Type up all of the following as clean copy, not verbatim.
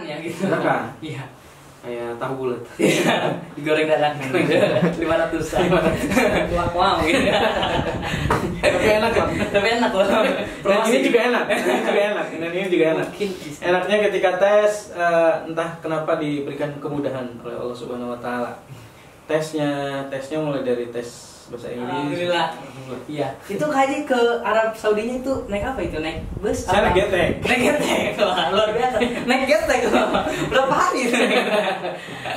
ya gitu. Dadakan. Iya. Kayak tahu bulat. Digoreng dadakan. 500-an. Wah, gitu. Tapi enak lah. Tapi enak loh. Dan ini juga enak. Dan ini juga enak. Mungkin bisa. Enaknya ketika tes entah kenapa diberikan kemudahan oleh Allah Subhanahu wa taala. Tesnya mulai dari tes bahasa Inggris. Alhamdulillah. Iya. Itu Haji ke Arab Saudinya itu naik apa itu? Naik bus? Saya naik getek. Naik getek. Wah, luar biasa. Naik getek. Berapa hari itu?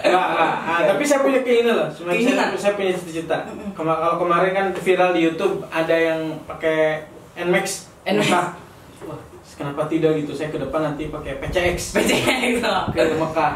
Enggak. Tapi saya punya keinginan loh. Keinginan? Saya punya cita-cita. Kalau kemarin kan viral di YouTube ada yang pakai Nmax. Mekah. Wah, kenapa tidak gitu? Saya ke depan nanti pakai PCX. PCX. Ke Mekah.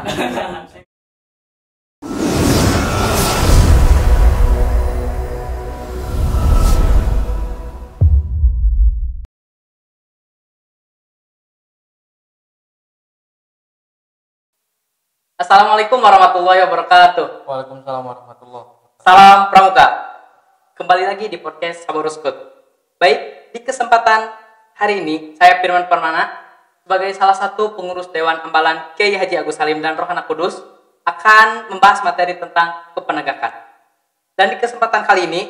Assalamualaikum warahmatullahi wabarakatuh. Waalaikumsalam warahmatullahi wabarakatuh. Salam Pramuka. Kembali lagi di podcast Sabaruskut. Baik, di kesempatan hari ini saya Firman Permana sebagai salah satu pengurus Dewan Ambalan Kiai Haji Agus Salim dan Rohana Kudus akan membahas materi tentang kepenegakan. Dan di kesempatan kali ini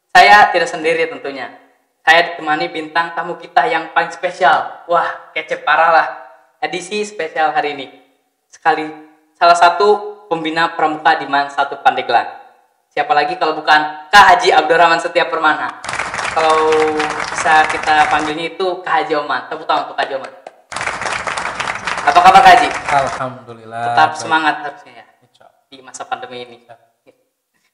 saya tidak sendiri tentunya. Saya ditemani bintang tamu kita yang paling spesial. Wah, kece parah lah. Edisi spesial hari ini. Salah satu pembina pramuka di MAN 1 Pandeglang. Siapa lagi kalau bukan Kak Haji Abdurrahman Setia Permana. Kalau bisa kita panggilnya itu Kak Haji Oman. Tepuk tangan untuk Kak Haji Oman. Apa kabar Kak Haji? Alhamdulillah. Tetap baik. semangat harusnya ya di masa pandemi ini.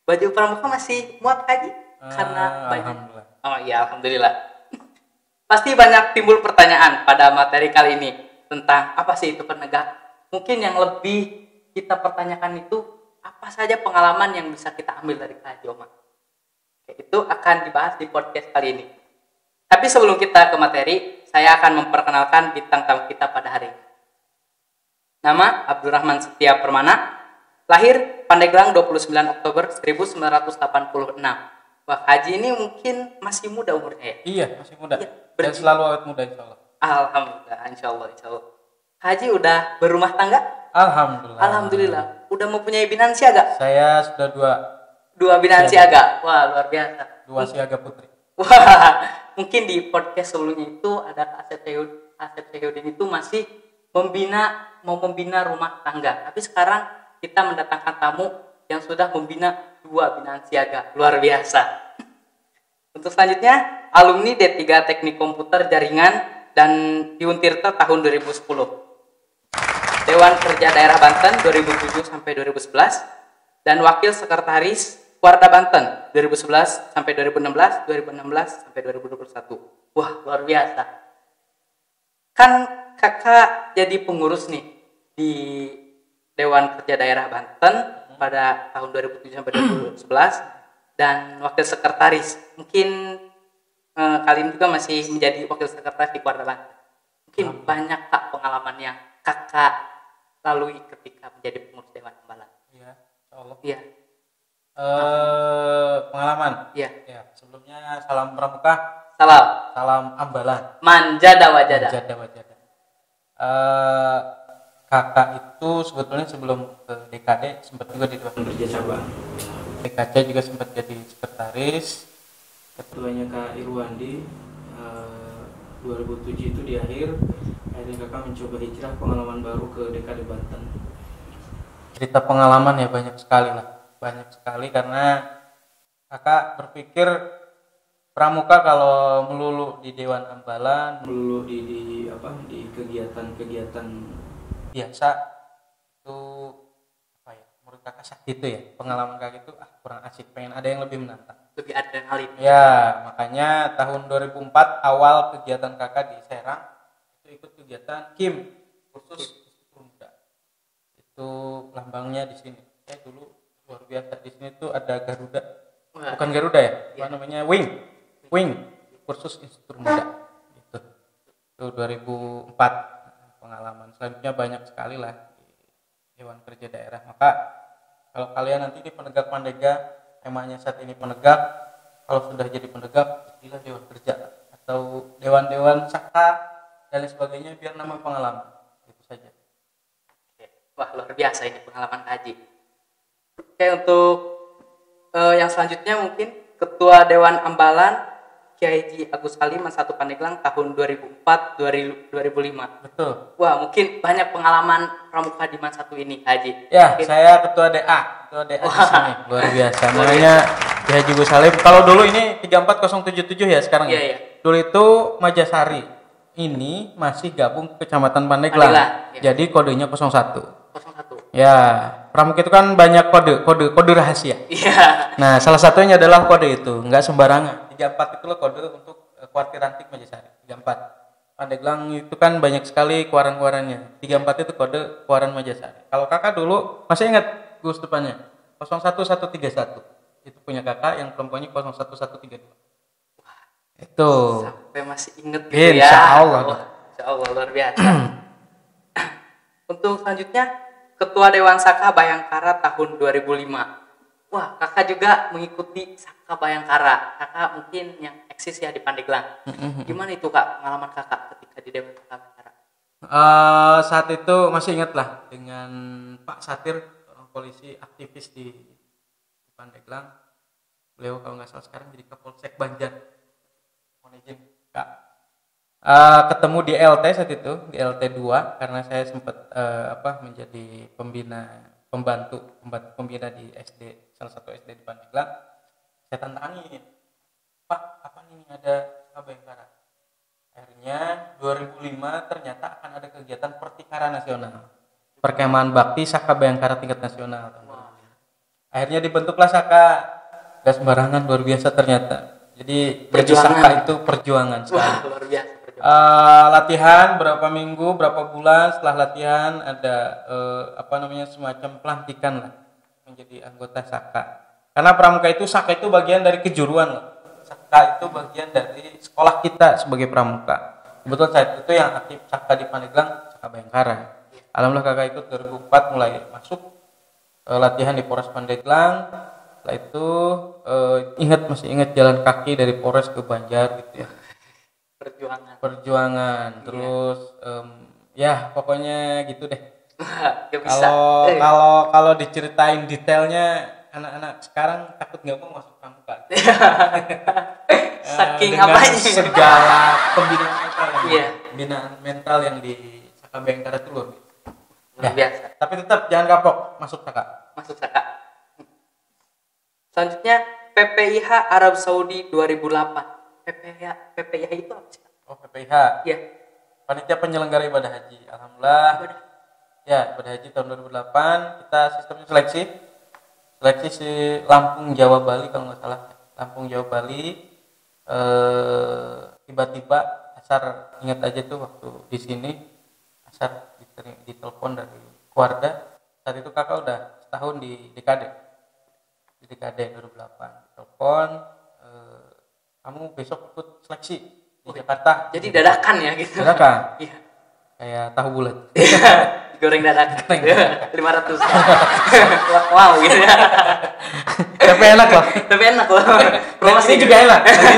Baju pramuka masih muat Kak Haji? Karena banyak. Alhamdulillah. Oh iya, alhamdulillah. Pasti banyak timbul pertanyaan pada materi kali ini tentang apa sih itu penegak. Mungkin yang lebih kita pertanyakan itu apa saja pengalaman yang bisa kita ambil dari Kak Haji Oman. Itu akan dibahas di podcast kali ini. Tapi sebelum kita ke materi, saya akan memperkenalkan bintang tamu kita pada hari ini. Nama Abdurrahman Setia Permana, lahir Pandeglang 29 Oktober 1986. Wah, Haji ini mungkin masih muda umurnya ya? Iya, masih muda. Iya, Dan selalu awet muda insyaallah. Alhamdulillah, insya Allah. Haji udah berumah tangga? Alhamdulillah. Alhamdulillah. Udah mempunyai binan siaga? Saya sudah Dua binan siaga. Wah, luar biasa. dua siaga putri. Wah, mungkin di podcast sebelumnya itu ada Asep Syahudin itu masih mau membina rumah tangga. Tapi sekarang kita mendatangkan tamu yang sudah membina 2 binan siaga. Luar biasa. Untuk selanjutnya, alumni D3 Teknik Komputer Jaringan dan di Untirta tahun 2010. Dewan Kerja Daerah Banten 2007 sampai 2011 dan Wakil Sekretaris Warda Banten 2011 sampai 2016, 2016 sampai 2021. Wah, luar biasa. Kan Kakak jadi pengurus nih di Dewan Kerja Daerah Banten pada tahun 2007 sampai 2011 dan Wakil Sekretaris. Mungkin kalian juga masih menjadi Wakil Sekretaris di Warda Banten. Mungkin banyak Kak pengalaman yang Kakak lalui ketika menjadi pengurus Dewan Ambalan. Iya, insyaallah. Iya. Pengalaman. Iya. Ya, sebelumnya salam pramuka, Salam. salam ambalan. Manjada wajada. Wajada. Kakak itu sebetulnya sebelum ke DKD sempat juga di Dewan Kerja Cabang. DKC juga sempat jadi sekretaris. Ketuanya Kak Irwandi 2007 itu di akhirnya kakak mencoba hijrah pengalaman baru ke DKD Banten. Cerita pengalaman ya banyak sekali karena kakak berpikir pramuka kalau melulu di Dewan Ambalan, melulu di kegiatan-kegiatan biasa itu apa ya, menurut kakak sakit itu ya, pengalaman kakak itu kurang asik, pengen ada yang lebih menantang, Lebih adrenalin. ya. Makanya tahun 2004 awal kegiatan kakak di Serang itu ikut kegiatan KIM, kursus muda. Itu lambangnya di sini. Dulu luar biasa, di sini tuh ada Garuda. Wah. Bukan Garuda ya, Ya. namanya Wing kursus instruktur muda. Itu 2004 pengalaman. Selanjutnya banyak sekali lah di Dewan Kerja Daerah. Maka kalau kalian nanti di penegak Pandega, temanya saat ini penegak, kalau sudah jadi penegak, istilah Dewan Kerja atau dewan-dewan sakta dan lain sebagainya, biar nama pengalaman. Itu saja. biasa ini pengalaman Haji. Oke, untuk yang selanjutnya mungkin Ketua Dewan Ambalan Kiai Haji Agus Salim Satu Pandeglang tahun 2004-2005. Betul. Wah, mungkin banyak pengalaman pramuka di masa satu ini, Haji. Ya, Mungkin, saya ketua DA di sini. Luar biasa. Namanya Kiai Haji Agus Salim. Kalau dulu ini 34077 ya sekarang. Iya, ya. iya. Dulu itu Majasari. Ini masih gabung ke Kecamatan Pandeglang. Ya. Jadi kodenya 01. 01. Ya, pramuka itu kan banyak kode rahasia. Iya. Nah, salah satunya adalah kode itu, enggak sembarangan. 34 itu loh kode untuk kuartir antik Majasari. 34. Pandeglang itu kan banyak sekali keluaran-keluarannya. 34 itu kode keluaran Majasari. Kalau kakak dulu masih ingat Gus depannya? 01131. Itu punya kakak yang perempuannya 01132. Itu. Sampai masih inget gitu ya. Insya Allah. Insya Allah luar biasa. Untuk selanjutnya Ketua Dewan Saka Bayangkara tahun 2005. Wah, kakak juga mengikuti Saka Bayangkara. Kakak mungkin yang eksis ya di Pandeglang. Gimana itu kak pengalaman kakak ketika di Dewan Saka Bayangkara? Saat itu masih ingat lah dengan Pak Satir, seorang polisi aktivis di Pandeglang. Beliau kalau nggak salah sekarang jadi Kapolsek Banjar. Mohon izin kak. Ketemu di LT saat itu, di LT 2 karena saya sempat menjadi pembantu pembina di SD, salah satu SD di Pandeglang. Saya tantangin, Pak, apa nih ada Saka Bayangkara? Akhirnya 2005 ternyata akan ada kegiatan pertikaran nasional, perkemahan bakti Saka Bayangkara tingkat nasional. Akhirnya dibentuklah Saka, gak sembarangan, luar biasa ternyata. Jadi Saka itu perjuangan sekali. Wah, luar biasa. Latihan berapa minggu, berapa bulan, setelah latihan ada semacam pelantikan lah menjadi anggota Saka. Karena pramuka itu Saka itu bagian dari kejuruan loh. Saka itu bagian dari sekolah kita sebagai pramuka. Kebetulan saat itu yang aktif Saka di Pandeglang Saka Bayangkara. Alhamdulillah kakak ikut 2004 mulai masuk latihan di Polres Pandeglang. Setelah itu masih ingat jalan kaki dari Polres ke Banjar gitu ya. Perjuangan. Terus pokoknya gitu deh. Kalau diceritain detailnya anak-anak sekarang takut nggak mau masuk pramuka. Saking dengan apanya? segala pembinaan mental Iya. mental yang di Saka Bayangkara itu luar biasa. Tapi tetap jangan kapok masuk Saka. Selanjutnya PPIH Arab Saudi 2008. PPIH itu apa sih? Oh, PPIH. Iya. Panitia Penyelenggara Ibadah Haji. Alhamdulillah. Ya, Ibadah Haji tahun 2008 kita sistemnya seleksi si Lampung Jawa Bali kalau nggak salah. Lampung Jawa Bali. Tiba-tiba Asar, ingat aja tuh waktu di sini Asar ditelepon dari keluarga. Saat itu kakak udah setahun di DKD 2008. Telepon, kamu besok ikut seleksi di Jakarta. Jadi dadakan ya gitu. Dadakan. Iya. Kayak tahu bulat. Digoreng dadakan. 500. Wow gitu ya. Tapi enak loh. Promosi ini juga enak. Ini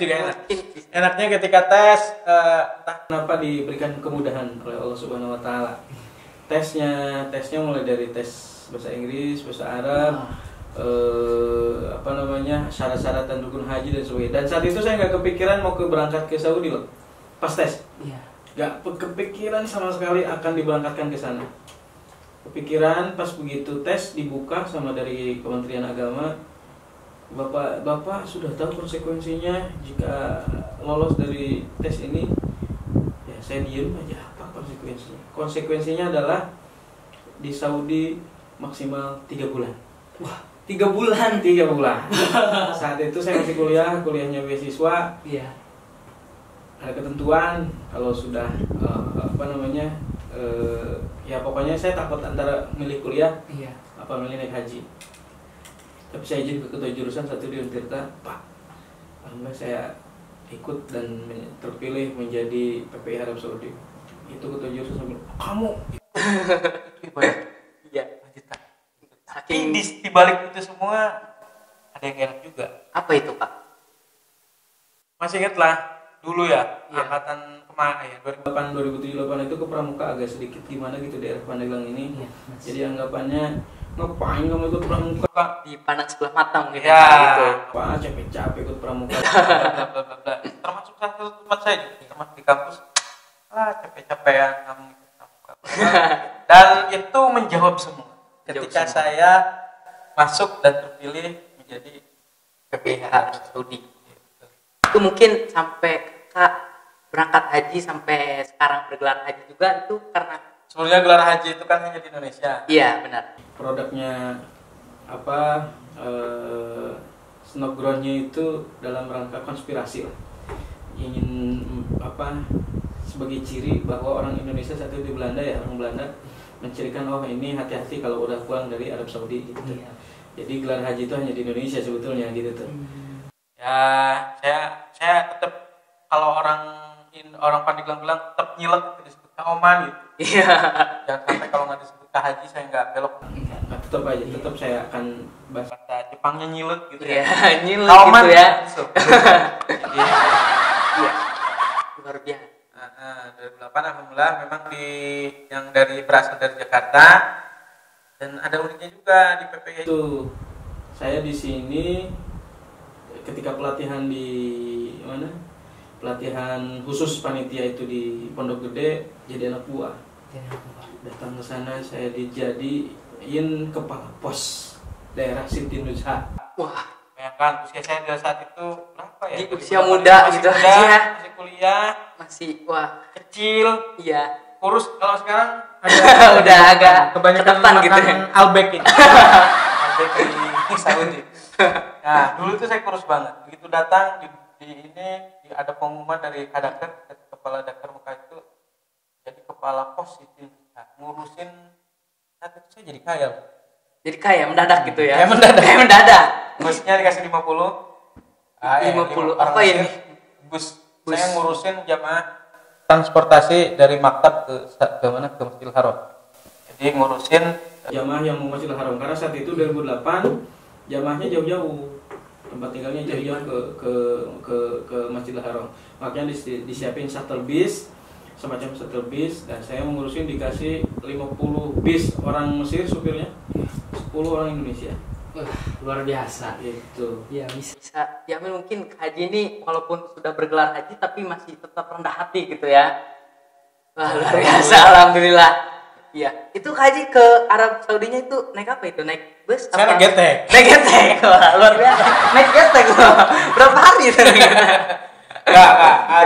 juga enak. Enaknya ketika tes entah kenapa diberikan kemudahan oleh Allah Subhanahu wa taala. Tesnya mulai dari tes bahasa Inggris, bahasa Arab, syarat-syarat dan rukun haji dan sebagainya. Dan saat itu saya nggak kepikiran mau berangkat ke Saudi loh. Pas tes. Iya. Nggak kepikiran sama sekali akan diberangkatkan ke sana. Kepikiran pas begitu tes dibuka sama dari Kementerian Agama, Bapak sudah tahu konsekuensinya jika lolos dari tes ini. Ya saya diem aja, apa konsekuensinya? Konsekuensinya adalah di Saudi maksimal 3 bulan. Wah, 3 bulan. Saat itu saya masih kuliahnya beasiswa. Iya. Ada ketentuan kalau sudah pokoknya saya takut antara milih kuliah apa milih naik haji. Tapi saya izin ke ketua jurusan satu di Untirta, Pak, alhamdulillah saya ikut dan terpilih menjadi PPI Arab Saudi. Itu ketua jurusan bilang, kamu iya. Tapi di balik itu semua ada yang enak juga. Apa itu Pak? Masih ingat lah dulu ya, angkatan kemarin ya 2008 2007 itu ke Pramuka agak sedikit gimana gitu daerah Pandeglang ini. Iya, Jadi anggapannya ngapain kamu ikut Pramuka? Dipandang sebelah mata mungkin Ya, gitu. wah capek-capek ikut Pramuka. Bla, bla, bla, bla. Termasuk satu tempat saya juga, termasuk di kampus. Capek-capean kamu ikut Pramuka. Dan itu menjawab semua. Ketika saya masuk dan terpilih menjadi PPH Arab Saudi. Itu mungkin sampai Kak berangkat haji sampai sekarang bergelar haji juga itu karena Sebenarnya gelar haji itu kan hanya di Indonesia. iya benar. Produknya apa? Snowgroundnya itu dalam rangka konspirasi lah. Ingin apa? Sebagai ciri bahwa orang Indonesia saat itu di Belanda ya, orang Belanda mencirikan oh ini hati-hati kalau udah pulang dari Arab Saudi gitu. Iya. Jadi gelar haji itu hanya di Indonesia sebetulnya gitu tuh. Ya, saya tetap kalau orang Pandeglang bilang tetap nyilek gitu, disebut kaoman gitu. Iya. Jangan sampai kalau nggak disebut haji saya nggak belok. Nah, tetap aja, tetap saya akan bahasa Jepangnya nyilek gitu Iya, ya. nyilek Kaoman gitu ya. Iya. Iya. Luar biasa. 2008 alhamdulillah memang yang berasal dari Jakarta dan ada uniknya juga di PPH itu. Saya di sini ketika pelatihan di mana? Pelatihan khusus panitia itu di Pondok Gede jadi anak buah. Datang ke sana saya dijadiin kepala pos daerah Siti Nusa. Wah, Bayangkan usia saya pada saat itu berapa ya? di usia muda gitu aja ya. Masih kuliah, Masih wah, kecil, iya. kurus. Kalau sekarang Udah agak kebanyakan kedepan makan gitu ya. Albek ini. Albek di Saudi. Nah, dulu tuh saya kurus banget. Begitu datang di ada pengumuman dari Kadaker, kepala Dakar Mekah itu jadi kepala pos itu. Nah, ngurusin saat itu saya jadi kaya. Jadi kaya mendadak gitu ya. Ya, mendadak. Kayak mendadak. Busnya dikasih 50. 50. Orang Apa ini? Mesir. Bus. Saya ngurusin jamaah transportasi dari maktab ke mana? Ke Masjidil Haram. Jadi ngurusin jamaah yang mau Masjidil Haram karena saat itu 2008 jamaahnya jauh-jauh. Tempat tinggalnya jauh-jauh ke Masjidil Haram. Makanya disiapin shuttle bis, semacam shuttle bis dan saya mengurusin dikasih 50 bis orang Mesir supirnya, 10 orang Indonesia. Luar biasa. Itu. Ya bisa ya mungkin haji ini walaupun sudah bergelar haji tapi masih tetap rendah hati gitu ya. Wah, luar biasa alhamdulillah. Iya, itu haji ke Arab Saudinya itu naik apa itu? Naik bus? Saya naik getek. Naik getek, wah luar biasa. Naik getek loh. Berapa hari itu? Enggak.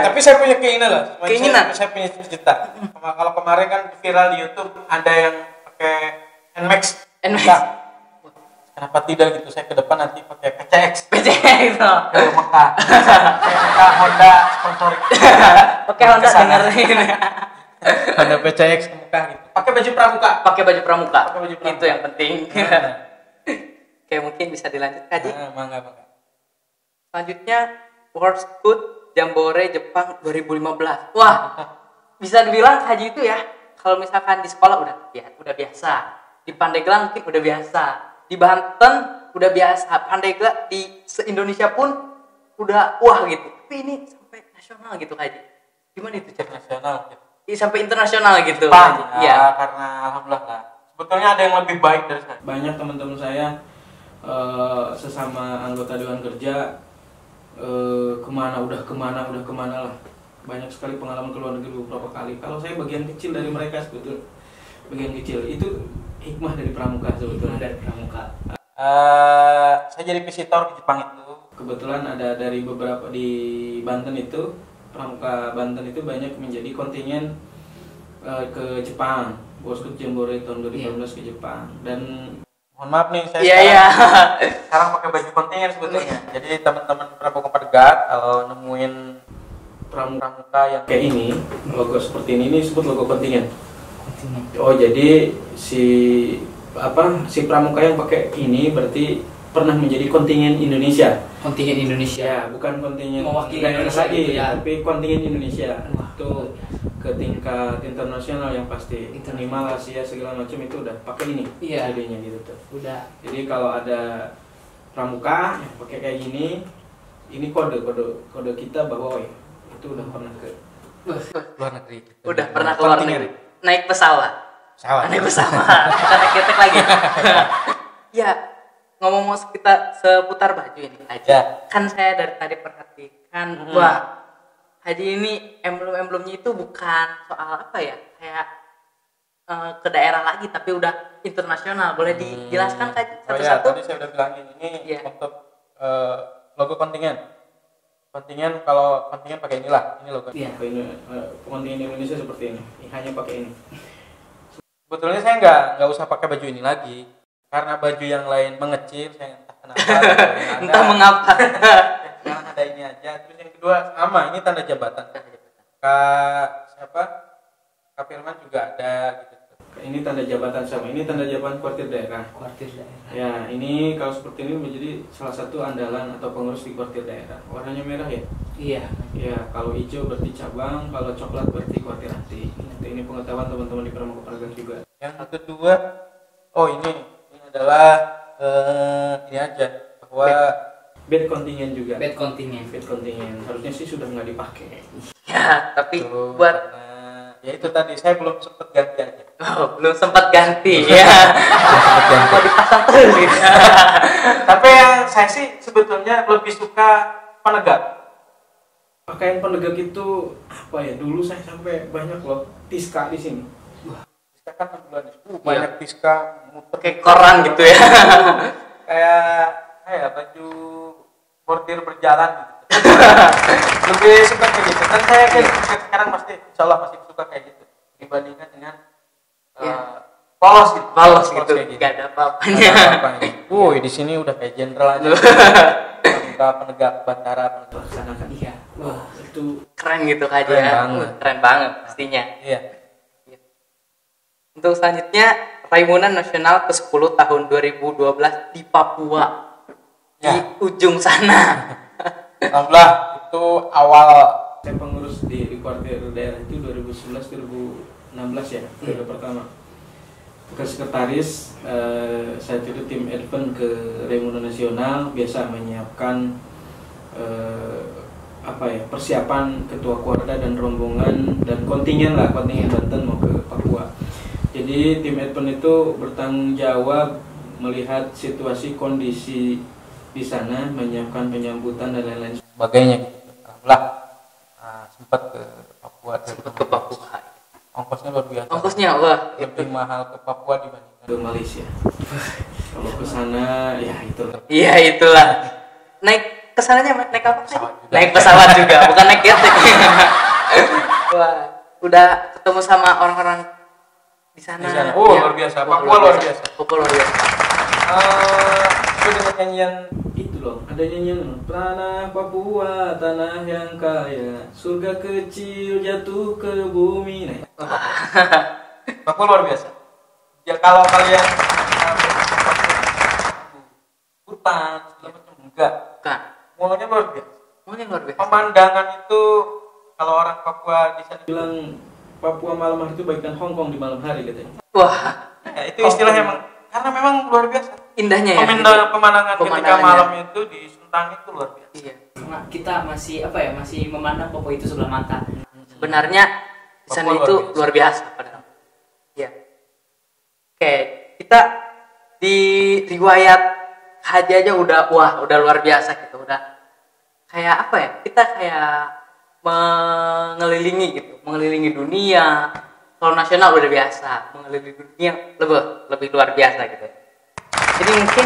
Tapi saya punya keinginan loh. Keinginan? Saya punya cita. Kalau kemarin kan viral di YouTube ada yang pakai Nmax. Nmax. Kenapa tidak gitu? Saya ke depan nanti pakai PCX. PCX loh. Ke Mekah. Mekah Honda sponsoring. Oke, Honda dengerin. Ada PCX ke Mekah gitu. Pakai baju pramuka. Pakai baju pramuka. Pakai baju pramuka. Itu yang penting. Oke, mungkin bisa dilanjut Haji. Mangga. Selanjutnya World Scout Jambore Jepang 2015. Wah, bisa dibilang Haji itu ya kalau misalkan di sekolah udah biasa, di Pandeglang mungkin udah biasa, di Banten udah biasa, Pandeglang di se-Indonesia pun udah wah gitu. Tapi ini sampai nasional gitu Haji. Gimana itu cara Nasional gitu. Sampai internasional gitu. Ya, karena alhamdulillah lah. Sebetulnya ada yang lebih baik dari saya. Banyak teman-teman saya sesama anggota Dewan Kerja kemana lah. Banyak sekali pengalaman ke luar negeri beberapa kali. Kalau saya bagian kecil dari mereka sebetulnya. Bagian kecil itu hikmah dari pramuka sebetulnya. Dari pramuka. Saya jadi visitor ke Jepang itu. Kebetulan ada dari beberapa di Banten itu. Pramuka Banten itu banyak menjadi kontingen ke Jepang, World Scout Jambore tahun 2015 ke Jepang. Dan mohon maaf nih saya sekarang pakai baju kontingen sebetulnya. Jadi teman-teman Pramuka Padegat kalau nemuin pramuka yang kayak ini, logo seperti ini disebut logo kontingen. Oh, jadi si pramuka yang pakai ini berarti pernah menjadi kontingen Indonesia. Kontingen Indonesia. Ya, bukan kontingen mewakili Indonesia lagi, ya. tapi kontingen Indonesia. Itu ke tingkat internasional yang pasti. Minimal Asia segala macam itu udah pakai ini. Iya. Jadinya gitu tuh. Udah. Jadi kalau ada pramuka yang pakai kayak gini, ini kode kita bahwa itu udah pernah ke luar negeri. Udah pernah keluar negeri. Naik pesawat. Naik pesawat. Kita naik ketek lagi. Ya, ngomong kita seputar baju ini aja. Ya. Kan saya dari tadi perhatikan, wah, Haji ini emblem-emblemnya itu bukan soal apa ya, kayak ke daerah lagi, tapi udah internasional. Boleh dijelaskan Kak satu-satu? Tadi saya udah bilangin ini Iya. untuk logo kontingen. Kalau kontingen pakai inilah, ini logo. Iya. Ini kontingen Indonesia seperti ini. Hanya pakai ini. Sebetulnya saya nggak usah pakai baju ini lagi, karena baju yang lain mengecil, saya entah kenapa. Entah mengapa. Sekarang ada ini aja. Terus yang kedua sama, ini tanda jabatan. Kak Firman juga ada gitu. Ini tanda jabatan sama. Ini tanda jabatan kuartir daerah. Ya, ini kalau seperti ini menjadi salah satu andalan atau pengurus di kuartir daerah. Warnanya merah ya? Iya. Ya, kalau hijau berarti cabang, kalau coklat berarti kuartir hati. Ini pengetahuan teman-teman di Pramuka Pramuka juga. Yang kedua, ini adalah ini aja bahwa bed kontingen juga. Bed kontingen. Harusnya sih sudah nggak dipakai. Ya, tapi itu, buat ya itu tadi saya belum sempat ganti aja. belum sempat ganti ya. Mau dipasang terus gitu. Tapi yang saya sih sebetulnya lebih suka penegak. Pakaian penegak itu apa ya? Dulu saya sampai banyak loh Tiska di sini. Tiska kan bulan banyak Tiska muter Kayak koran gitu ya. kayak baju bordir berjalan gitu. Lebih suka kayak gitu. Dan saya sekarang pasti insyaallah masih suka kayak gitu dibandingkan dengan polos gitu. Gak ada apa-apanya. Di sini udah kayak jenderal aja. Penegak Batara Laksanakan. Iya. Wah, itu Keren gitu Kak Keren ya. banget. Keren banget pastinya. Iya. Untuk selanjutnya Raimunan Nasional ke-10 tahun 2012 di Papua. Ya. Di ujung sana. Alhamdulillah itu awal saya pengurus di kuartir daerah itu 2011-2016 ya, periode pertama. Ke sekretaris, saya itu tim advance ke Raimunan Nasional, biasa menyiapkan persiapan ketua kuarda dan rombongan dan kontingen Banten mau ke Papua. Jadi tim advance itu bertanggung jawab melihat situasi kondisi di sana, menyiapkan penyambutan dan lain-lain sebagainya gitu. Alhamdulillah sempat ke Papua. Ongkosnya luar biasa. Ongkosnya wah Lebih mahal ke Papua dibandingkan ke Malaysia. Kalau ke sana ya itu. Iya itulah. Naik kesananya naik apa sih? Pesawat juga. Naik pesawat juga, bukan naik ketek. Wah, udah ketemu sama orang-orang di sana. Iya. Ya. Luar biasa. Papua luar biasa. Papua luar biasa. Itu dengan nyanyian Itu loh, ada nyanyian tanah Papua, tanah yang kaya, surga kecil jatuh ke bumi. Nah, Papua luar biasa. Ya kalau kalian hutan segala macam enggak. Bukan. Mulanya luar biasa. Mungkin luar biasa. Pemandangan itu kalau orang Papua di sana bilang Papua malam hari itu bagikan Hongkong di malam hari katanya. Wah, ya, itu istilahnya emang karena memang luar biasa. indahnya ya. Pemandangan ketika Pemandangannya. malam itu di Sentani itu luar biasa. Iya. Kita masih masih memandang Papua itu sebelah mata. Sebenarnya di sana Papua itu luar luar biasa padahal. Iya. Oke, kita di riwayat haji aja udah luar biasa gitu. Udah kayak apa ya? Kita kayak mengelilingi dunia. Kalau nasional udah biasa, mengelilingi dunia lebih luar biasa gitu. Jadi mungkin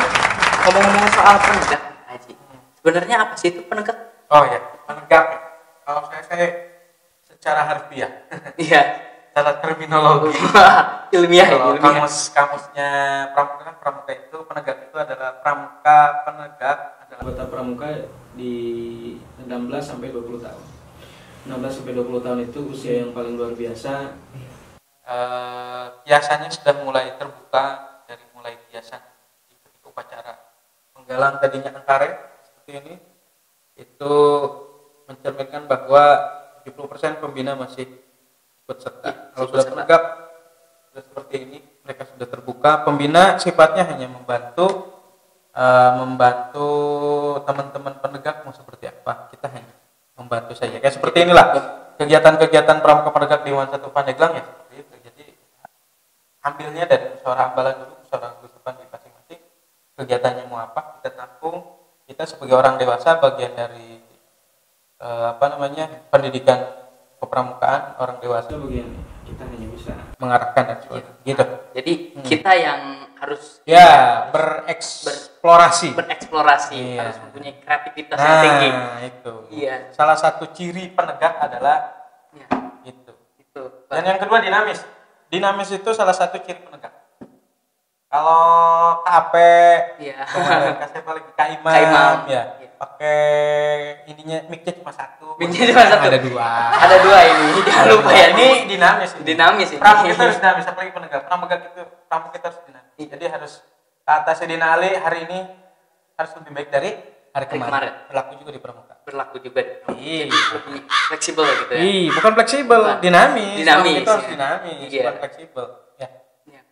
ngomong-ngomong soal penegak haji. Sebenarnya apa sih itu penegak? Oh ya, penegak. Kalau saya secara harfiah, Iya. secara terminologi. ilmiah. Kalau kamusnya pramuka kan pramuka itu penegak itu adalah pramuka penegak adalah Anggota pramuka di 16 sampai 20 tahun. 16 sampai 20 tahun itu usia yang paling luar biasa. biasanya sudah mulai terbuka dari mulai biasa di upacara penggalan tadinya angkare seperti ini itu mencerminkan bahwa 70% pembina masih ikut serta. Kalau sudah penegak sudah seperti ini mereka sudah terbuka. Pembina sifatnya hanya membantu teman-teman penegak mau seperti apa, kita hanya membantu saja kayak seperti inilah kegiatan-kegiatan pramuka penegak di Dewan Satu Pandeglang ya seperti itu. Jadi ambilnya dari musyawarah ambalan dulu, musyawarah gusupan di masing-masing. Kegiatannya mau apa kita tampung. Kita sebagai orang dewasa bagian dari pendidikan kepramukaan orang dewasa bagian kita hanya bisa mengarahkan dan sebagainya. Gitu. Jadi kita yang harus bereksplorasi. Iya. Harus mempunyai kreativitas yang tinggi. Itu. Iya. Salah satu ciri penegak adalah Ya, itu. itu. Dan yang kedua dinamis. Dinamis itu salah satu ciri penegak. Kalau KAP, Iya. kasih lagi Kaimam, Kaimam. ya. Iya. Pakai ininya mic-nya cuma satu. Mic-nya cuma satu. Ada dua. Ada dua ini. Jangan lupa ya. Ini dinamis. Dinamis ini. Pramuka kita harus dinamis, apalagi penegak. Pramuka kita harus dinamis. Jadi harus ke atas dinali hari ini harus lebih baik dari hari kemarin. Berlaku juga di pramuka. Berlaku juga. Iya. Lebih fleksibel gitu ya. Iya, bukan fleksibel, Bukan. dinamis. Dinamis, Kita harus ya. dinamis, Iya. bukan fleksibel. Ya. Ya.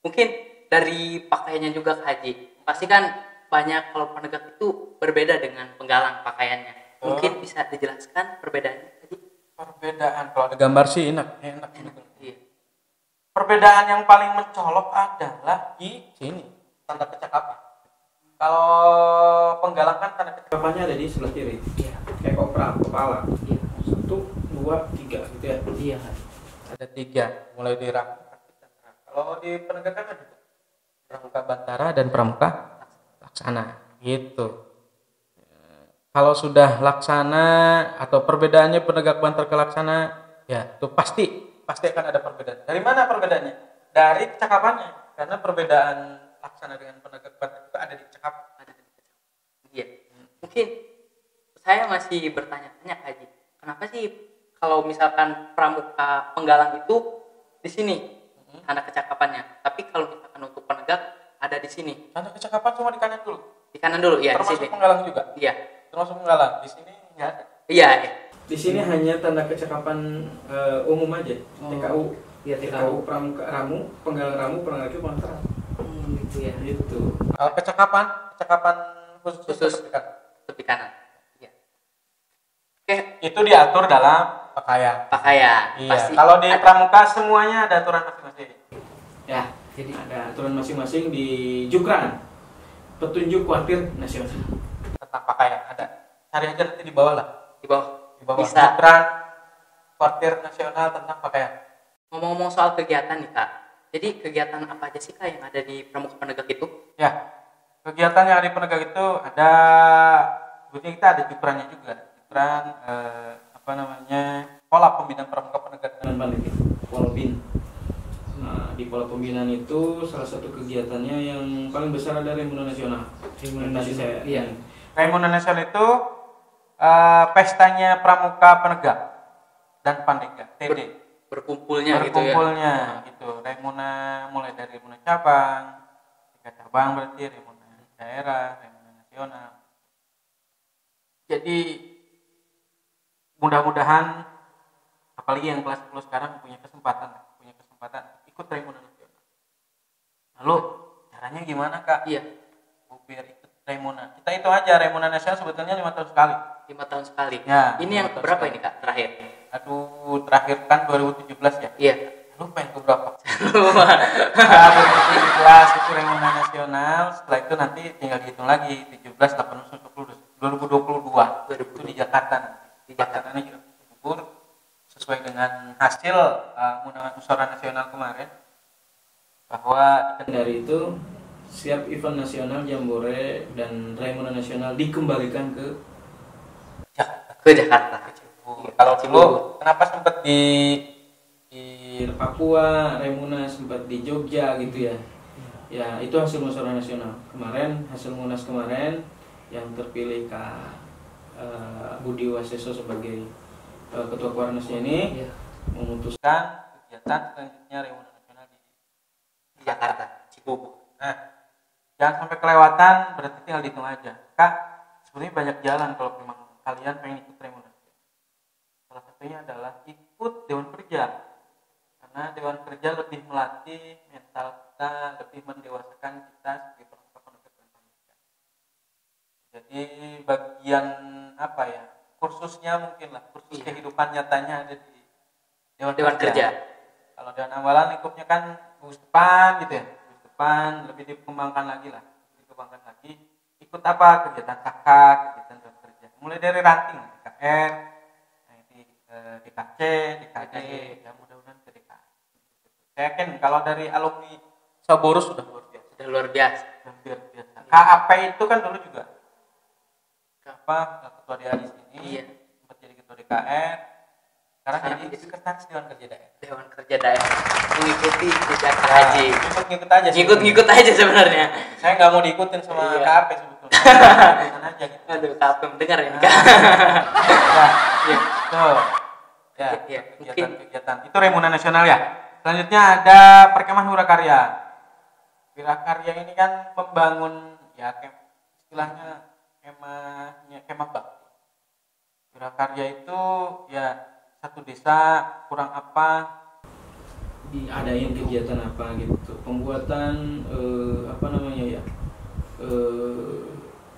Mungkin dari pakaiannya juga Kak Haji. Pasti kan banyak kalau penegak itu berbeda dengan penggalang pakaiannya. Mungkin bisa dijelaskan perbedaannya tadi? Perbedaan kalau ada gambar sih enak. Iya. Perbedaan yang paling mencolok adalah di sini, tanda kecakapan. Kalau penggalang kan tanda kecakapan Kapannya ada di sebelah kiri. Iya. Kayak kopra, kepala. Iya. 1, 2, 3 gitu ya. Iya. ada 3, mulai di Pramuka. Kalau di penegakan ada pramuka bantara dan pramuka laksana, gitu. Kalau sudah laksana atau perbedaannya penegak bantar ke laksana, ya itu pasti akan ada perbedaan. Dari mana perbedaannya? Dari kecakapannya, karena perbedaan laksana dengan penegak bantar itu ada di cakapan. Iya. Mungkin saya masih bertanya-tanya Kak Haji. Kenapa sih kalau misalkan pramuka penggalang itu di sini tanda kecakapannya, tapi kalau misalkan untuk penegak ada di sini. Tanda kecakapan cuma di kanan dulu. Di kanan dulu ya, di Termasuk sini. penggalang juga. Iya. Termasuk penggalang. Di sini nggak ada. Iya, iya. Di sini hanya tanda kecakapan umum aja. TKU. Iya, TKU pramuka ramu, penggalang ramu, penggalang laki, penggalang terang. Gitu ya. Gitu. Kalau kecakapan khusus Khusus. di kanan. Tepi kanan. Iya. Oke, Itu diatur dalam pakaian. pakaian. Iya. Pasti Kalau di ada. pramuka semuanya ada aturan masing-masing. Ya, jadi ada aturan masing-masing di Jukran. Petunjuk Kuartir Nasional. Tentang pakaian ada. Cari aja nanti di bawah lah. Di bawah. Di bawah. Bisa. Jukran Kuartir Nasional tentang pakaian. Ngomong-ngomong soal kegiatan nih Kak. Jadi kegiatan apa aja sih Kak yang ada di pramuka penegak itu? Ya. Kegiatan yang ada di penegak itu ada, sebetulnya kita ada jukrannya juga. Jukran pola pembinaan pramuka penegak Dan balik Polbin. Nah, di pola pembinaan itu salah satu kegiatannya yang paling besar ada Remunan Nasional. Yang tadi saya Iya. Raimunan Nasional itu pestanya pramuka penegak dan pandega TD. Berkumpulnya gitu ya. Berkumpulnya gitu. Raimuna mulai dari Raimuna cabang, 3 cabang berarti Raimuna daerah, Raimuna nasional. Jadi mudah-mudahan apalagi yang kelas 10 sekarang punya kesempatan ikut Raimuna nasional. Lalu caranya gimana Kak? Iya, Biar ikut Raimuna. Kita itu aja Raimuna nasional sebetulnya 5 tahun sekali. 5 tahun sekali. Ya, Ini yang 5 tahun berapa sekali. ini Kak terakhir? Aduh, terakhir kan 2017 ya. Iya. Lupa yang keberapa. 2017 itu Raimuna nasional. Setelah itu nanti tinggal dihitung lagi 17, 18, 19, 2022. Itu di Jakarta. Di Jakarta ini juga gugur sesuai dengan hasil musyawarah nasional kemarin bahwa dari itu setiap event nasional Jambore dan Raimuna Nasional dikembalikan ke Jakarta. Ke Jakarta. Kalau dulu kenapa sempat di Papua, Raimuna sempat di Jogja gitu ya. Ya, itu hasil musyawarah nasional. Kemarin hasil Munas kemarin yang terpilih Kak Budi Waseso sebagai ketua Kuarnasnya ini Iya. memutuskan kegiatan selanjutnya Raimuna nasional di Jakarta, Cibubur. Nah, jangan sampai kelewatan, berarti tinggal dihitung aja. Kak, sebenarnya banyak jalan kalau memang kalian pengen ikut Raimuna. Salah satunya adalah ikut Dewan Kerja. Karena Dewan Kerja lebih melatih mental kita, lebih mendewasakan kita sebagai pramuka penegak dan panitia. Jadi bagian kursusnya mungkin lah, kursus kehidupan nyatanya ada di Dewan Kerja. Kalau Dewan Ambalan lingkupnya kan gugus depan gitu ya, gugus depan lebih dikembangkan lagi lah, ikut apa kegiatan kakak, kegiatan Dewan Kerja, mulai dari ranting DKR, di DKC, DKD, ya mudah-mudahan ke DKI. Saya yakin kalau dari alumni Saborus sudah luar biasa. Sudah luar biasa. KAP itu kan dulu juga ketua DA di sini, sempat jadi ketua DKR, sekarang jadi sekretaris Dewan Kerja Daerah. Dewan Kerja Daerah mengikuti jejak Haji. Ngikut aja. Ngikut aja sebenarnya. Saya nggak mau diikutin sama KAP sebetulnya. Ikutan aja gitu. Aduh, KAP mendengar ya. Tuh. Ya, kegiatan. Itu Remuna Nasional ya. Selanjutnya ada Perkemahan Wirakarya. Wirakarya ini kan membangun ya istilahnya kemah bakti. Wirakarya itu ya satu desa kurang apa diadain kegiatan apa gitu, pembuatan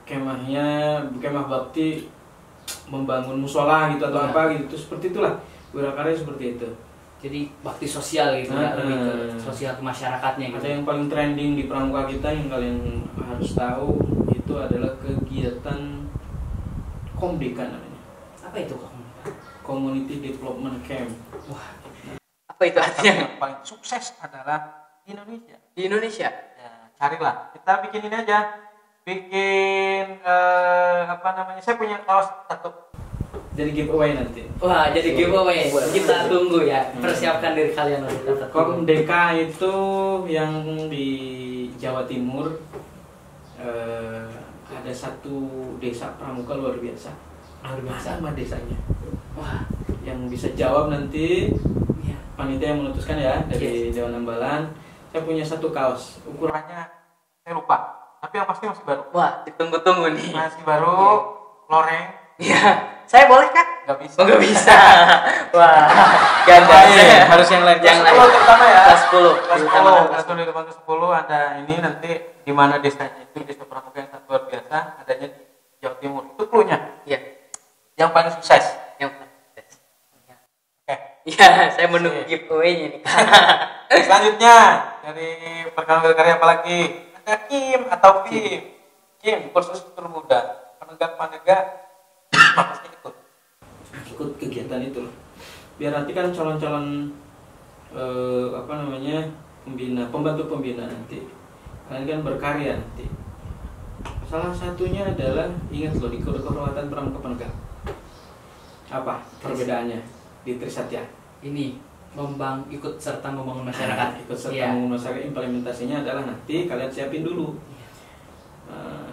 kemah bakti, membangun musola gitu atau apa gitu, seperti itulah Wirakarya seperti itu. Jadi bakti sosial gitu ya, lebih ke sosial ke masyarakatnya gitu. Ada yang paling trending di pramuka kita yang kalian harus tahu itu adalah kegiatan Komdeka namanya. Apa itu Kak? Community Development Camp. Wah, apa itu artinya? Yang paling sukses adalah di Indonesia. Di Indonesia. Ya, carilah. Kita bikin ini aja. Bikin saya punya kaos satu. Jadi giveaway nanti. Wah, jadi giveaway. Kita tunggu ya. Persiapkan diri kalian untuk dapat. Komdeka itu yang di Jawa Timur, ada satu desa pramuka luar biasa. Sama desanya. Wah, yang bisa jawab nanti panitia yang memutuskan ya dari Dewan Ambalan. Saya punya satu kaos, Ukurannya saya lupa, tapi yang pasti masih baru. Wah, ditunggu-tunggu nih. Masih baru, loreng. Iya. Saya boleh kan? Nggak bisa. Nggak bisa. Wah, ganda. Harus yang lain. Yang lain. Terutama ya. Kelas 10. Kelas 10 di depan ke 10 ada ini nanti di mana desanya itu desa pramuka yang sangat luar biasa, adanya di Jawa Timur. Itu cluenya. Iya. Yang paling sukses. Yang paling sukses. Oke. Iya, saya menunggu giveaway-nya nih. Selanjutnya dari Perkemahan Wirakarya apa lagi? Ada Kim atau PIM. Kim, kursus termuda. Penegak pasti ikut kegiatan itu loh. Biar nanti kan calon-calon pembantu pembina nanti kalian kan berkarya nanti. Salah satunya adalah ingat loh di kode kehormatan pramuka penegak. Apa perbedaannya di Trisatya? ini ikut serta membangun masyarakat. Ikut serta membangun masyarakat, implementasinya adalah nanti kalian siapin dulu.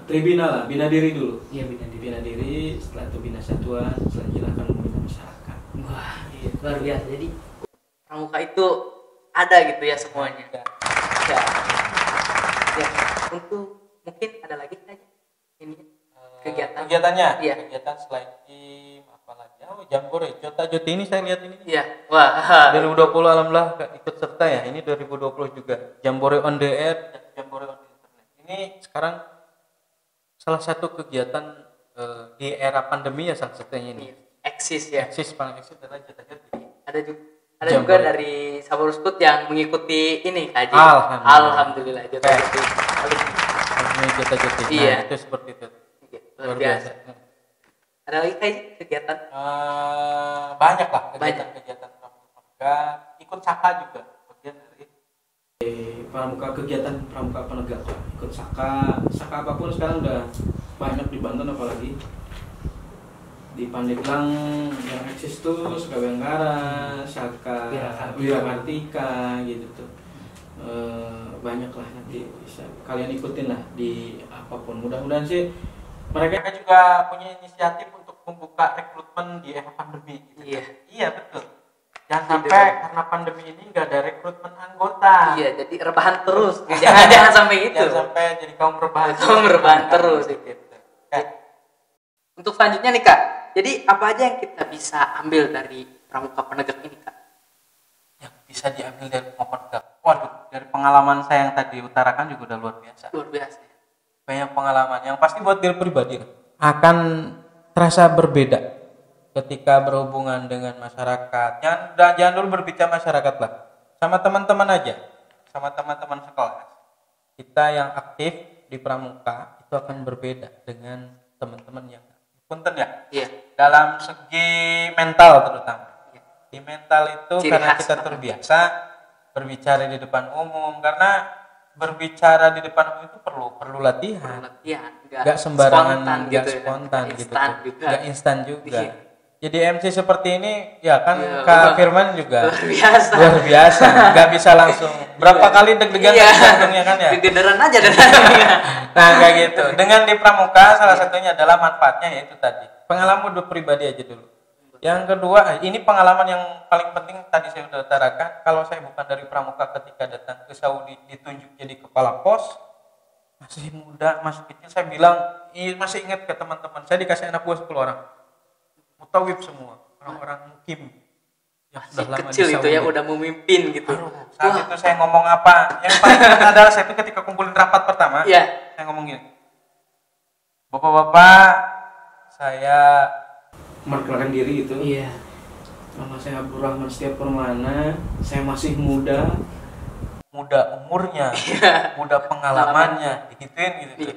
Tribina lah, bina diri dulu. Iya, bina diri. Bina diri, setelah itu bina satuan, selanjutnya akan membina masyarakat. Wah, luar biasa. Jadi pramuka itu ada gitu ya semuanya. Ya. Untuk mungkin ada lagi aja ini kegiatannya. Iya. Kegiatan selain Kim apalagi? Oh, Jambore, Jota ini saya lihat ini. Iya. Wah. 2020 alhamdulillah ikut serta ya. Ini 2020 juga. Jambore on the air, Jambore on the internet. Ini sekarang salah satu kegiatan di era pandemi ya salah satunya ini. Eksis ya. Paling eksis adalah Jota. Ada juga dari Saborus Kut yang mengikuti ini Haji. Alhamdulillah Jota. Iya. Itu seperti itu. Luar biasa. Ada lagi kayak kegiatan? Banyak lah kegiatan pramuka. Ikut Saka juga bagian dari kegiatan pramuka penegak lah. Ikut Saka apapun sekarang udah banyak di Banten, apalagi di Pandeglang yang eksis tuh Saka Bengkara, Saka Wirakartika gitu tuh. Banyak lah, nanti bisa kalian ikutin lah di apapun. Mudah-mudahan sih mereka juga punya inisiatif untuk membuka rekrutmen di era pandemi gitu. Iya betul. Jangan sampai karena pandemi ini nggak ada rekrutmen anggota. Iya, jadi rebahan terus. Jangan sampai itu. Jangan sampai jadi kaum rebahan. Terus gitu. Untuk selanjutnya nih Kak, jadi apa aja yang kita bisa ambil dari pramuka penegak ini Kak? Yang bisa diambil dari pramuka penegak. Waduh, dari pengalaman saya yang tadi utarakan juga udah luar biasa. Luar biasa. Banyak pengalaman yang pasti buat diri pribadi akan terasa berbeda ketika berhubungan dengan masyarakat, jangan dulu berbicara masyarakat lah, sama teman-teman aja, sama teman-teman sekelas. Kita yang aktif di pramuka itu akan berbeda dengan teman-teman yang punten ya. Iya. Dalam segi mental terutama. Di mental itu Ciri karena khas kita banget. terbiasa berbicara di depan umum, karena berbicara di depan umum itu perlu latihan. Latihan, Gak sembarangan, spontan gak gitu ya. spontan Nggak gitu. instan tuh. juga. Gak instan juga. Iya. Jadi MC seperti ini ya kan Iya, Kak Firman juga luar biasa. luar biasa, nggak bisa langsung berapa kali deg-degan Iya. jantungnya kan ya. Kegederan aja dan Nah kayak gitu. Dengan di pramuka salah satunya adalah manfaatnya yaitu tadi pengalaman udah pribadi aja dulu. Yang kedua, ini pengalaman yang paling penting tadi saya sudah utarakan. Kalau saya bukan dari pramuka ketika datang ke Saudi ditunjuk jadi kepala pos, masih muda, masih kecil, saya bilang masih ingat ke teman-teman. Saya dikasih anak buah 10 orang, mutawib semua, orang-orang mukim. Yang masih sudah lama kecil di itu ya Saudi. udah memimpin gitu. Aduh, saat itu saya ngomong apa? Yang paling ingat adalah saya itu ketika kumpulin rapat pertama, Iya. saya ngomong gini, Bapak-bapak, saya Memperkenalkan diri gitu. Iya. Nama saya Abdul Rahman Setiap Permana. Saya masih muda. muda umurnya, muda pengalamannya, digituin gitu.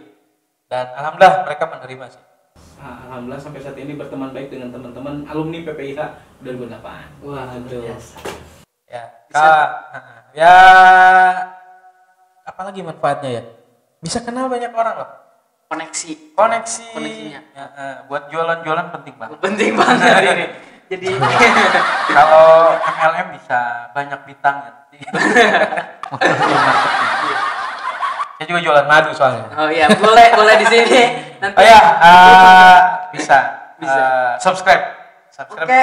Dan alhamdulillah mereka menerima sih. Alhamdulillah sampai saat ini berteman baik dengan teman-teman alumni PPIH 2008. Wah, luar biasa. Ya, ya, apalagi manfaatnya ya? Bisa kenal banyak orang loh. Koneksinya. Ya, buat jualan-jualan penting banget. Penting banget ini. Jadi Kalau MLM bisa banyak bintangnya. Saya juga jualan madu soalnya. oh iya, boleh di sini. Nanti. Oh ya, bisa. Bisa. Subscribe. Oke.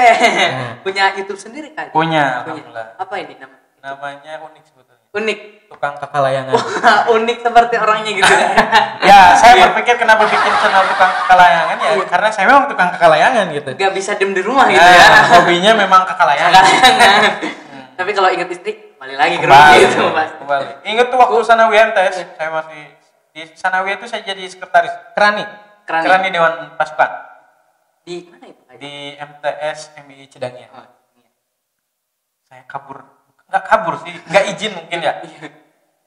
Punya YouTube sendiri kan? Punya, alhamdulillah. Apa ini namanya? Namanya unik sebetulnya. Unik. Tukang kekalayangan. Unik seperti orangnya gitu. Ya, saya berpikir kenapa bikin channel tukang kekalayangan ya, karena saya memang tukang kekalayangan gitu. Gak bisa diem di rumah gitu Nah, ya. hobinya memang kekalayangan. Tapi kalau ingat istri, balik lagi ke Kembali, rumah gitu, Mas. kembali. Ingat tuh waktu Sanawiyah tes, saya masih di Sanawiyah itu saya jadi sekretaris Kerani Dewan Pasukan Di mana itu? di MTS MII Cidangia. Oh, iya. Saya nggak kabur sih, nggak izin mungkin ya.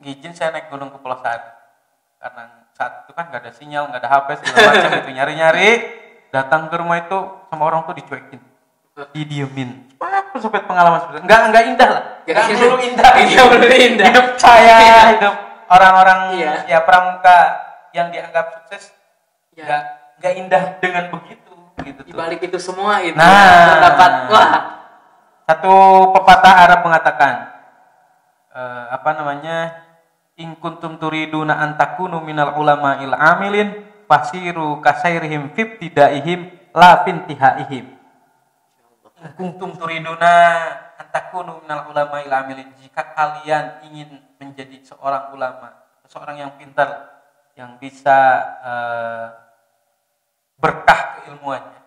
Nggak izin saya naik gunung ke Pulau Sari karena saat itu kan nggak ada sinyal, nggak ada HP segala macam itu nyari datang ke rumah itu sama orang tuh dicuekin, didiemin. Sampai pengalaman seperti itu. Nggak indah lah, nggak perlu indah. Nggak perlu indah. Hidup saya, hidup orang-orang Iya. ya pramuka yang dianggap sukses Ya. nggak indah dengan begitu gitu Di tuh. balik itu semua itu Nah. terdapat Satu pepatah Arab mengatakan in kuntum turiduna an takunu minal ulama'il amilin fasiru kasairihim fibtidaihim la fintihaihim. In kuntum turiduna an takunu minal ulama'il amilin, jika kalian ingin menjadi seorang ulama, seorang yang pintar, yang bisa berkah keilmuannya,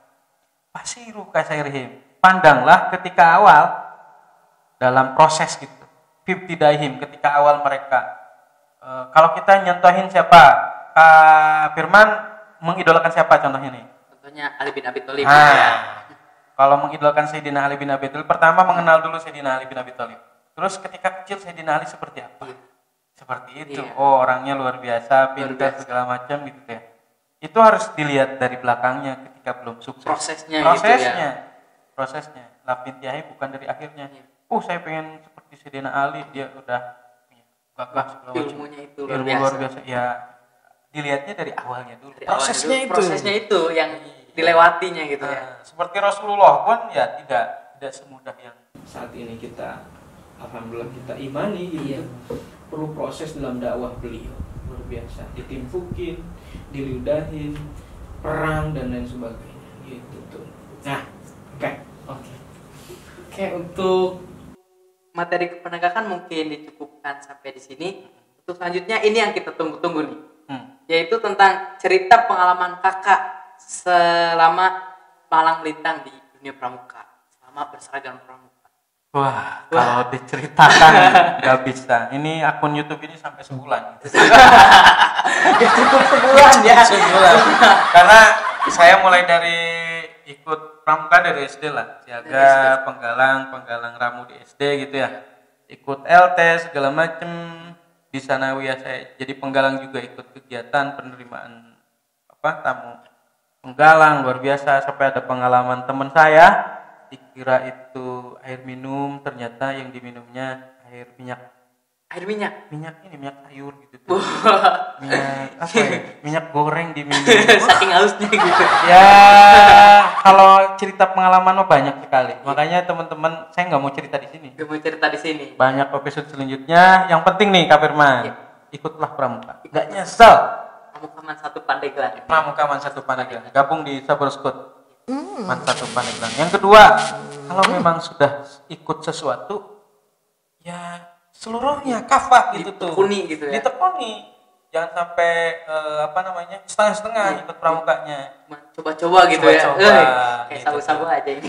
fasiru kasairihim, pandanglah ketika awal dalam proses gitu, fibtidaihim, ketika awal mereka. Kalau kita nyontohin siapa, Kak Firman mengidolakan siapa contohnya nih? contohnya Ali bin Abi Thalib. Kalau mengidolakan Sayyidina Ali bin Abi Thalib, pertama mengenal dulu Sayyidina Ali bin Abi Thalib. Terus ketika kecil Sayyidina Ali seperti apa? Seperti itu. Iya. Oh, orangnya luar biasa, pintar biasa. segala macam gitu ya. Itu harus dilihat dari belakangnya ketika belum sukses. Prosesnya Prosesnya. Lapintiahi bukan dari akhirnya. Iya. Saya pengen seperti Sayyidina Ali, dia udah gagah segala macam. Ilmunya itu Ilmu luar biasa. Ya, dilihatnya dari awalnya dulu. Dari awal dulu, prosesnya itu yang dilewatinya gitu ya. Seperti Rasulullah pun ya tidak semudah yang Saat ini kita alhamdulillah kita imani gitu. Iya. Perlu proses dalam dakwah beliau luar biasa, ditimpukin, diludahin, perang dan lain sebagainya gitu tuh. Nah, Oke, untuk Materi kepenegakan mungkin dicukupkan sampai di sini. Untuk selanjutnya ini yang kita tunggu-tunggu nih, yaitu tentang cerita pengalaman kakak selama malang melintang di dunia pramuka, selama berseragam pramuka. Wah, kalau diceritakan nggak bisa. Ini akun YouTube ini sampai sebulan. Cukup sebulan ya. Sebulan. Karena saya mulai dari ikut pramuka dari SD lah, Dari SD. siaga, penggalang ramu di SD gitu ya. Ikut LT segala macem di Sanawiyah saya jadi penggalang juga, ikut kegiatan penerimaan tamu penggalang luar biasa, sampai ada pengalaman teman saya dikira itu air minum, ternyata yang diminumnya air minyak minyak sayur gitu tuh. Minyak apa ya? Minyak goreng diminum. Saking hausnya gitu. Ya, kalau cerita pengalaman mah banyak sekali. Makanya teman-teman, saya nggak mau cerita di sini. Gak mau cerita di sini. Banyak episode selanjutnya. Yang penting nih Kak Firman, Iya. ikutlah pramuka. Nggak nyesel. Pramuka satu Pandeglang. Pramuka Man Satu Pandeglang. Gabung di Sabar Scout. Man Satu Pandeglang. Yang kedua, kalau memang sudah ikut sesuatu, ya seluruhnya kafah gitu tuh. Ditekuni gitu ya. Ditekuni. Jangan sampai setengah-setengah ikut pramukanya. Cuma coba-coba gitu ya. Coba-coba, Kayak gitu. sabu-sabu aja ini.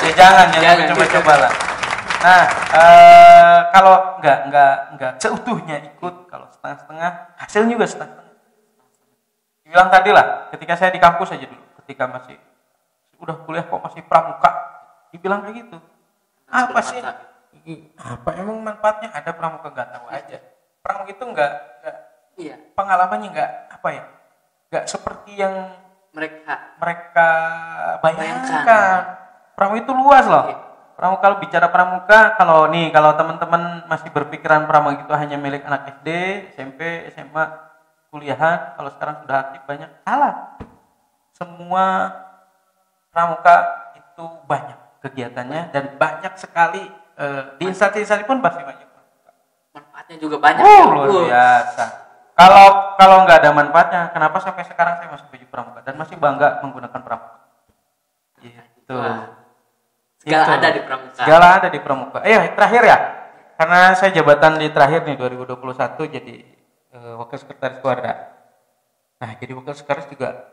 Ya jangan Jangan. coba-coba lah. Nah, kalau nggak seutuhnya ikut, kalau setengah-setengah, hasilnya juga setengah-setengah. Dibilang tadi lah, ketika saya di kampus aja dulu, ketika masih udah kuliah kok masih pramuka, dibilang kayak gitu. Apa sih? Apa emang manfaatnya? Ada pramuka, nggak tahu aja. Pramuka itu nggak Iya. pengalamannya nggak seperti yang Mereka mereka bayangkan. Pramuka itu luas loh. Iya. Pramuka, kalau bicara pramuka, kalau teman-teman masih berpikiran pramuka itu hanya milik anak SD, SMP, SMA, kuliahan, kalau sekarang sudah aktif banyak, salah. Semua pramuka itu banyak kegiatannya dan banyak sekali di instansi pun pasti banyak. manfaatnya juga banyak. Luar biasa. Kalau nggak ada manfaatnya, kenapa sampai sekarang saya masih baju pramuka dan masih bangga menggunakan pramuka? Gitu. Wah. Segala Gitu. ada di pramuka. Segala ada di pramuka. Terakhir ya, karena saya jabatan di terakhir nih 2021 jadi wakil sekretaris Warda. Nah, jadi wakil sekretaris juga,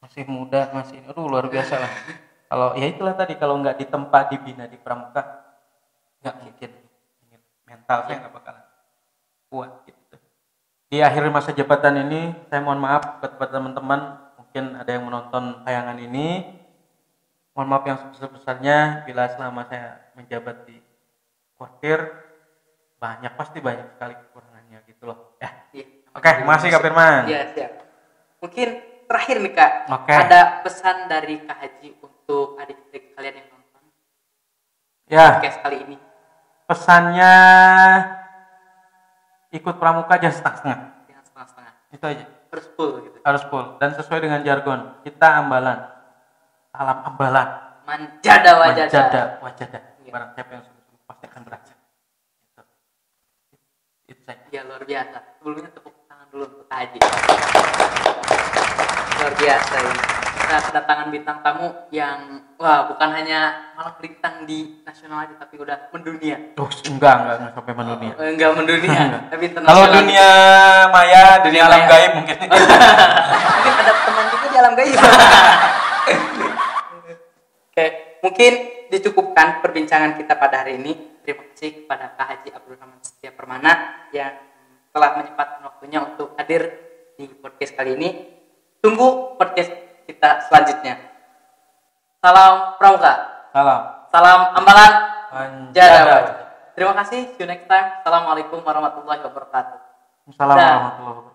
masih muda, masih luar biasa lah. Kalau ya itulah tadi, kalau nggak ditempa dibina di pramuka, nggak mungkin. Mental saya nggak bakalan kuat gitu. Di akhir masa jabatan ini, saya mohon maaf kepada teman-teman, mungkin ada yang menonton tayangan ini. Mohon maaf yang sebesar-besarnya bila selama saya menjabat di Kodir pasti banyak sekali kekurangannya gitu loh. Ya. Iya. Oke, makasih Kak Firman. Iya, siap. Mungkin terakhir nih Kak, Oke. ada pesan dari Kak Haji untuk adik-adik kalian yang nonton Ya, podcast kali ini. pesannya ikut pramuka jangan setengah-setengah. Jangan setengah-setengah. Itu aja. Harus full gitu. Harus full dan sesuai dengan jargon. Kita ambalan. Salam ambalan. Manjada wajada. Wajada, wajada. Iya. Barang siapa yang sungguh-sungguh pasti akan berhasil. Itu saja. Ya luar biasa. Sebelumnya tepuk tangan dulu untuk Kak Haji. Luar biasa ini. Kita kedatangan bintang tamu yang bukan hanya malah melintang di nasional aja tapi udah mendunia. Enggak sampai mendunia. Enggak mendunia, Enggak. tapi Kalau internasional. dunia maya, dunia alam maya. gaib mungkin. Mungkin ada teman juga di alam gaib. Oke, mungkin dicukupkan perbincangan kita pada hari ini. Terima kasih kepada Kak Haji Abdul Rahman Setia Permana yang telah menyempatkan waktunya untuk hadir di podcast kali ini. Tunggu podcast kita selanjutnya. Salam pramuka. Salam ambalan. Manjada. Terima kasih. See you next time. Assalamualaikum warahmatullahi wabarakatuh. Assalamualaikum warahmatullahi wabarakatuh.